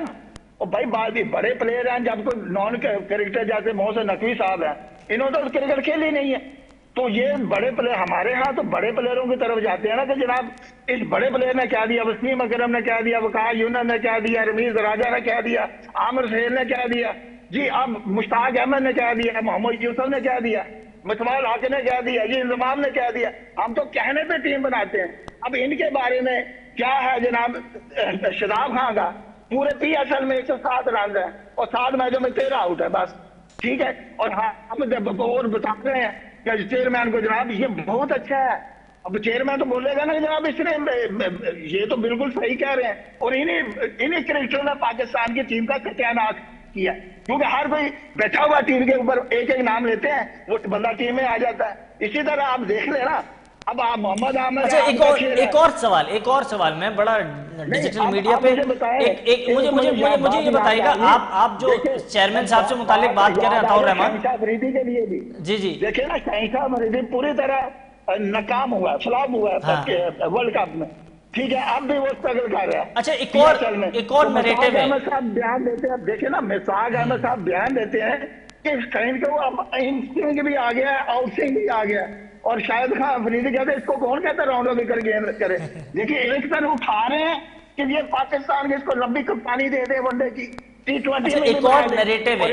और भाई बात भी बड़े प्लेयर हैं, जब कोई नॉन क्रिकेटर जैसे मोहसिन नकवी साहब हैं, इन्होंने तो क्रिकेट खेल ही नहीं है। तो ये बड़े प्लेयर हमारे यहाँ तो बड़े प्लेयरों की तरफ जाते हैं ना कि जनाब इस बड़े प्लेयर ने क्या दिया, वसीम अकरम ने क्या दिया, वकार यूनस ने क्या दिया, रमीज राजा ने क्या दिया, आमिर सहेल ने क्या दिया जी, अब मुश्ताक अहमद ने क्या दिया, मोहम्मद यूसुफ ने क्या दिया, मुतवाल हक ने क्या दिया, ये इंतजाम ने क्या दिया। हम तो कहने पे टीम बनाते हैं। अब इनके बारे में क्या है जनाब? शादाब खान का पूरे PSL में 107 रन है और 7 मैचों में 13 आउट है बस, ठीक है। और हाँ, हम और बता रहे हैं कि चेयरमैन को जनाब ये बहुत अच्छा है। अब चेयरमैन तो बोलेगा ना जनाब इसने, ये तो बिल्कुल सही कह रहे हैं। और इन्हीं क्रिकेटर ने पाकिस्तान की टीम का सत्यानाश किया, क्योंकि हर कोई बैठा हुआ टीम के ऊपर एक एक नाम लेते हैं, वो बंदा टीम में आ जाता है। इसी तरह आप देख लेना, अब आप मोहम्मद आमिर। अच्छा, एक और सवाल मैं बड़ा डिजिटल मीडिया पे मुझे ये बताइएगा, आप जो चेयरमैन साहब से मुतालिक बात कर रहे हैं अताउर रहमान के लिए भी जी देखिए ना, शाहिद अफरीदी पूरी तरह नाकाम हुआ, फ्लॉप हुआ है वर्ल्ड कप में, ठीक है। अब भी वो स्ट्रगल कर रहा है। अच्छा, एक और नैरेटिव है। अहमद साहब बयान देते हैं, देखिए ना, मुश्ताक अहमद साहब बयान देते हैं कि कहीं को अब इन स्विंग भी आ गया, आउट स्विंग भी आ गया। और शायद खान अफरीदी कहते हैं इसको कौन कहता है राउंड ऑफ विकेट गेंद करे। देखिए एक तरफ उठा रहे हैं कि ये पाकिस्तान के इसको लंबी कप्तानी दे दे वनडे की, T20 में। एक और नैरेटिव है,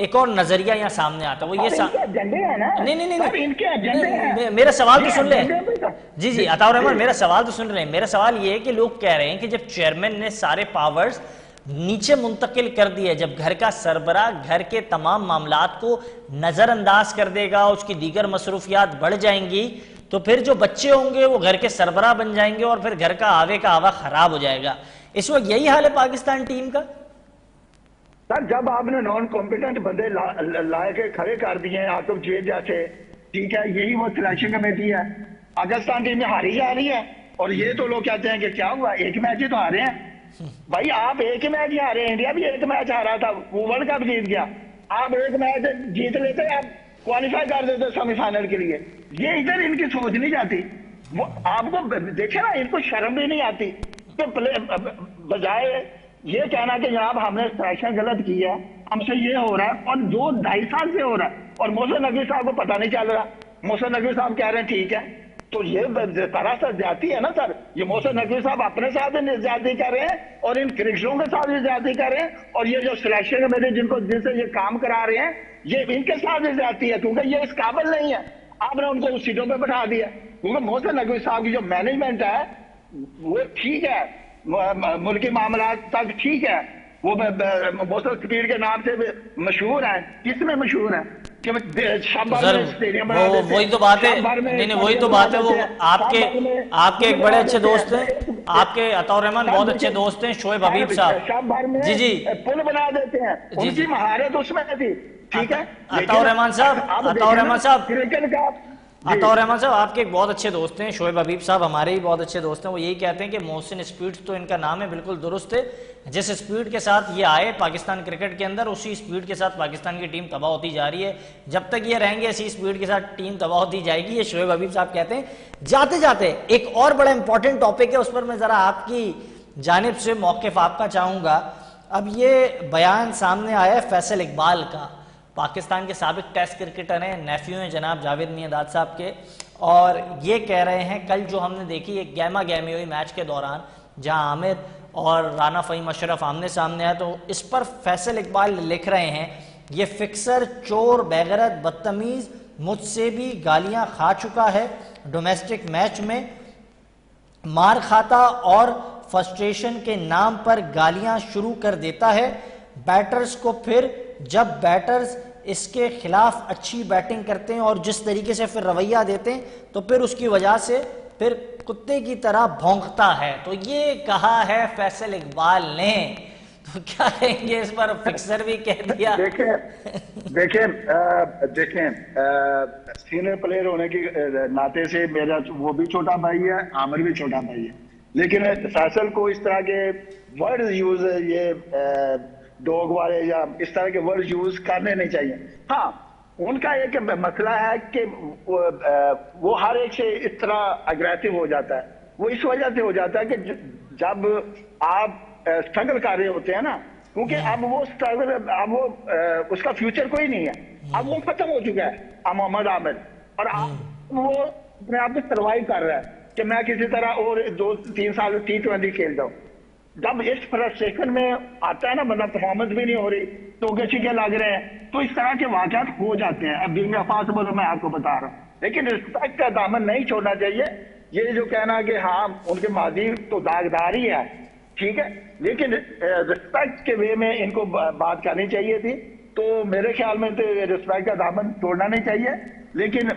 एक और नजरिया यहाँ सामने आता है, वो ये एजेंडे है ना। नहीं इनके एजेंडे हैं। मेरा सवाल तो सुन ले जी अताउर रहमान, मेरा सवाल तो सुन रहे हैं। मेरा सवाल ये है कि लोग कह रहे हैं कि जब चेयरमैन ने सारे पावर्स नीचे मुंतकिल कर दिए, जब घर का सरबरा घर के तमाम मामलात को नजरअंदाज कर देगा, उसकी दीगर मसरूफियात बढ़ जाएंगी, तो फिर जो बच्चे होंगे वो घर के सरबरा बन जाएंगे और फिर घर का आवे का आवा खराब हो जाएगा। इस वक्त यही हाल है पाकिस्तान टीम का। सर जब आपने नॉन कॉम्पिटेंट बंदे लाए के खड़े कर दिए हैं, आतिफ जैद जैसे, ठीक है, यही वो सिलेक्शन कमेटी है। पाकिस्तान टीम में हारी जा रही है और ये तो लोग कहते हैं कि क्या हुआ, एक मैच ही तो हारे हैं। भाई आप एक ही मैच ही हारे, इंडिया भी एक मैच हारा था, वो वर्ल्ड कप जीत गया। आप एक मैच जीत लेते, आप क्वालिफाई कर देते सेमीफाइनल के लिए। ये इधर इनकी सोच नहीं जाती। वो आपको देखे ना, इनको शर्म भी नहीं आती कि बजाय ये कहना कि जनाब हमने सिलेक्शन गलत किया, हमसे ये हो रहा है, और जो 2.5 साल से हो रहा है, और मोहसिन नकवी साहब को पता नहीं चल रहा। मोहसिन नकवी साहब कह रहे हैं ठीक है, तो ये सरासर ज्यादती है ना सर। ये मोहसिन नकवी साहब अपने साथ ज्यादती कर रहे हैं और इन क्रिकेटरों के साथ भी ज्यादती कर रहे हैं, और ये जो सिलेक्शन कमेटी जिनसे ये काम करा रहे हैं, ये इनके साथ भी ज्यादती है, क्योंकि ये इस काबिल नहीं है। आपने उनको उस सीटों पे बैठा दिया, क्योंकि मोहसिन नकवी साहब की जो मैनेजमेंट है वो ठीक है, मुल्की मामला तक ठीक है, वो मोहसिन स्पीड के नाम से मशहूर है। किसमें मशहूर है कि सर वो वही तो बात है, नहीं नहीं वही तो बात है, वो आपके एक बड़े अच्छे दोस्त हैं, आपके अताउर रहमान बहुत अच्छे दोस्त हैं शोएब हबीब साहब। जी जी पुल बना देते हैं, उनकी महारत उसमें थी, ठीक है। अताउर रहमान साहब, अताउर रहमान साहब, अताउर रहमान साहब आपके एक बहुत अच्छे दोस्त हैं शोएब हबीब साहब, हमारे ही बहुत अच्छे दोस्त हैं। वो यही कहते हैं कि मोहसिन स्पीड तो इनका नाम है, बिल्कुल दुरुस्त है। जिस स्पीड के साथ ये आए पाकिस्तान क्रिकेट के अंदर, उसी स्पीड के साथ पाकिस्तान की टीम तबाह होती जा रही है। जब तक ये रहेंगे इसी स्पीड के साथ टीम तबाह होती जाएगी, ये शोएब हबीब साहब कहते हैं। जाते जाते एक और बड़ा इंपॉर्टेंट टॉपिक है, उस पर मैं जरा आपकी जानिब से मौक़िफ़ आपका चाहूँगा। अब ये बयान सामने आया है फैसल इकबाल का, पाकिस्तान के साबिक टेस्ट क्रिकेटर हैं, नेफ्यू हैं जनाब जावेद मियांदाद साहब के, और ये कह रहे हैं कल जो हमने देखी एक गहमा गहमी हुई मैच के दौरान जहां आमिर और राना फ़हीम अशरफ आमने सामने आए, तो इस पर फैसल इकबाल लिख रहे हैं ये फिक्सर चोर बेगैरत बदतमीज़ मुझसे भी गालियां खा चुका है, डोमेस्टिक मैच में मार खाता और फ्रस्ट्रेशन के नाम पर गालियां शुरू कर देता है बैटर्स को। फिर जब बैटर्स इसके खिलाफ अच्छी बैटिंग करते हैं और जिस तरीके से फिर रवैया देते हैं तो फिर उसकी वजह से फिर कुत्ते की तरह भौंकता है। तो ये कहा है फैसल इकबाल ने, तो क्या कहेंगे इस पर? फिक्सर भी कह दिया। देखें सीनियर प्लेयर होने के नाते से मेरा वो भी छोटा भाई है, आमिर भी छोटा भाई है, लेकिन फैसल को इस तरह के वर्ड यूज ये डॉग वाले या इस तरह के वर्ड यूज करने नहीं चाहिए। हाँ, उनका एक मसला है कि वो हर एक से इस तरह अग्रेसिव हो जाता है। वो इस वजह से हो जाता है कि जब आप स्ट्रगल कर रहे होते हैं ना, क्योंकि अब वो स्ट्रगल, अब वो उसका फ्यूचर कोई नहीं है, अब वो खत्म हो चुका है मोहम्मद आमिर, और वो अपने आप को सर्वाइव कर रहा है कि मैं किसी तरह और 2-3 साल T20 खेल जाऊं। जब इस फ्रस्ट्रेशन में आता है ना, मतलब परफॉर्मेंस भी नहीं हो रही, टोके छिके लग रहे हैं, तो इस तरह के वाकयात हो जाते हैं। अब बींग पॉसिबल मैं आपको बता रहा हूँ, लेकिन रिस्पेक्ट का दामन नहीं छोड़ना चाहिए। ये जो कहना कि हाँ उनके माजी तो दागदार ही है, ठीक है, लेकिन रिस्पेक्ट के वे में इनको बात करनी चाहिए थी। तो मेरे ख्याल में तो रिस्पेक्ट का दामन तोड़ना नहीं चाहिए, लेकिन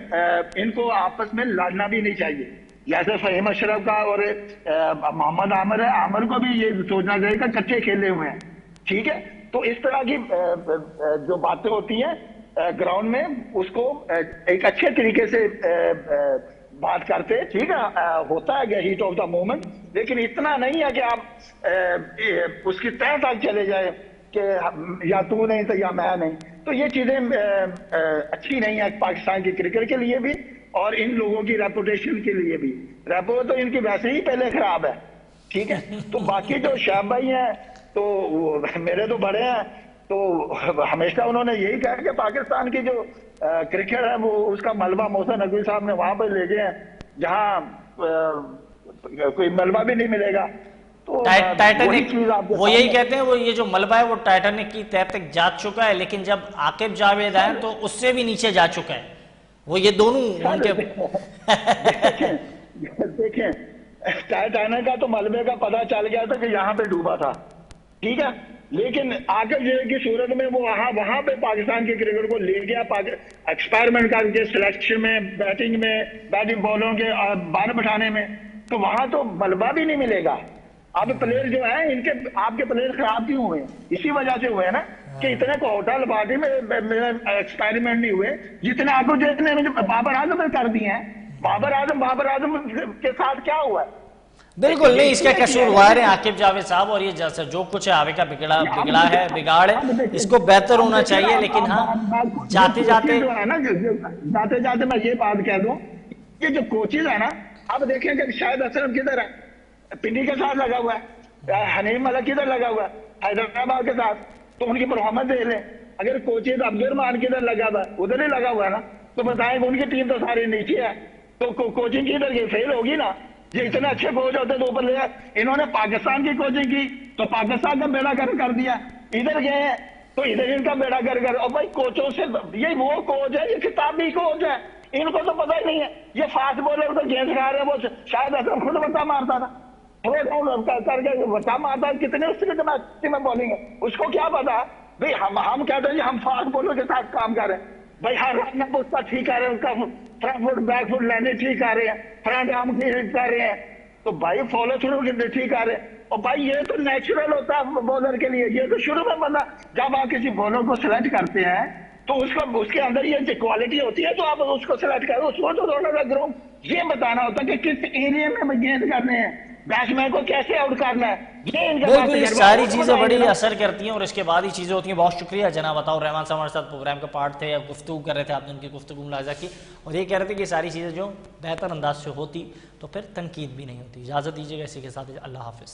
इनको आपस में लड़ना भी नहीं चाहिए। जैसे फहीम अशरफ का और मोहम्मद आमिर है, आमिर को भी ये सोचना चाहिए कि कच्चे खेले हुए हैं, ठीक है। तो इस तरह की जो बातें होती हैं ग्राउंड में, उसको एक अच्छे तरीके से बात करते, ठीक है, होता है हीट ऑफ द मोमेंट, लेकिन इतना नहीं है कि आप उसकी तह तक चले जाए कि या तू नहीं तो या मैं नहीं। तो ये चीजें अच्छी नहीं है पाकिस्तान की क्रिकेट के लिए भी और इन लोगों की रेपुटेशन के लिए भी। रेपो तो इनकी वैसे ही पहले खराब है, ठीक है। तो बाकी जो शाह भाई हैं तो मेरे तो बड़े हैं, तो हमेशा उन्होंने यही कहा कि पाकिस्तान की जो क्रिकेट है वो उसका मलबा मोहसिन नकवी साहब ने वहां पर ले गए हैं जहां कोई मलबा भी नहीं मिलेगा। तो टाइटैनिक वो यही कहते हैं, वो ये जो मलबा है वो टाइटैनिक की तह तक जा चुका है, लेकिन जब आकिब जावेद आए तो उससे भी नीचे जा चुका है। वो ये दोनों उनके देखें टाइटैनिक का तो मलबे का पता चल गया था कि यहाँ पे डूबा था, ठीक है, लेकिन आकिब जावेद की सूरत में वो वहां पे पाकिस्तान के क्रिकेट को ले गया, एक्सपेरिमेंट करके सिलेक्शन में, बैटिंग बॉलों के बार बैठाने में, तो वहां तो मलबा भी नहीं मिलेगा। अब प्लेयर जो है इनके, आपके प्लेयर खराब क्यों हुए? इसी वजह से हुए ना कि इतने को होटल पार्टी में एक्सपेरिमेंट नहीं हुए जितने आपको, जितने बाबर आजम ने कर दिए हैं। बाबर आजम के साथ क्या हुआ है? बिल्कुल नहीं, इसका कसूरवार है आकिब जावेद साहब, और ये जैसे जो कुछ है आगे का बिगाड़ है, इसको बेहतर होना चाहिए। लेकिन हाँ जाते जाते मैं ये बात कह दूं, ये जो कोचेज है ना, अब देखें कि शायद असलम किधर है, पिंडी के साथ लगा हुआ है, हनीफ मलिक किधर लगा हुआ है, हैदराबाद के साथ, तो उनकी परफॉर्मेंस दे लें। अगर कोचेज अब्दुल मान किधर लगा हुआ है, उधर ही लगा हुआ है ना, तो बताएं उनकी टीम तो सारी नीचे है, तो कोचिंग किधर की फेल होगी ना। ये इतने अच्छे कोच होते तो ऊपर ले जाए, इन्होंने पाकिस्तान की कोचिंग की तो पाकिस्तान का बेड़ा कर दिया। इधर गए तो इधर इनका बेड़ा गर्क। और भाई कोचों से, ये वो कोच है, ये किताबी कोच है, इनको तो पता ही नहीं है। ये फास्ट बॉलर तो गेंद खा रहे हैं, वो शायद अगर खुद बता मारता था, करके बता मारता, कितने उसके कैपेसिटी में बॉलिंग है, उसको क्या पता भाई। हम कहते हैं हम फास्ट बॉलर के साथ काम कर रहे हैं भाई, हर रन उसका ठीक आ रहे हैं, उसका फ्रंट फुट बैक फुट लेने ठीक आ रहे हैं, फ्रंट आर्म ठीक कर रहे हैं, तो भाई फॉलो थ्रू ठीक आ रहे हैं। और भाई ये तो नेचुरल होता है बॉलर के लिए, ये तो शुरू में बंदा, जब आप किसी बॉलर को सिलेक्ट करते हैं तो उसको, उसके अंदर ये क्वालिटी होती है, तो आप उसको सिलेक्ट करो, उसको तो थोड़ा सा ग्रो ये बताना होता है कि किस एरिया में गेंद करने हैं, बैट्समैन को कैसे आउट करना है, ये इनके पास बिल्कुल, ये तजर्बा सारी है, वो चीज़ें बड़ी बताएंगे ना। असर करती हैं और इसके बाद ही चीज़ें होती हैं। बहुत शुक्रिया जनाब अताउर रहमान साहब हमारे साथ प्रोग्राम का पार्ट थे, या गुफ्तगू कर रहे थे, आपने उनकी गुफ्तगू मुलाजा की और ये कह रहे थे कि सारी चीज़ें जो बेहतर अंदाज से होती तो फिर तनकीद भी नहीं होती। इजाज़त दीजिएगा इसी के साथ, अल्लाह हाफिज़।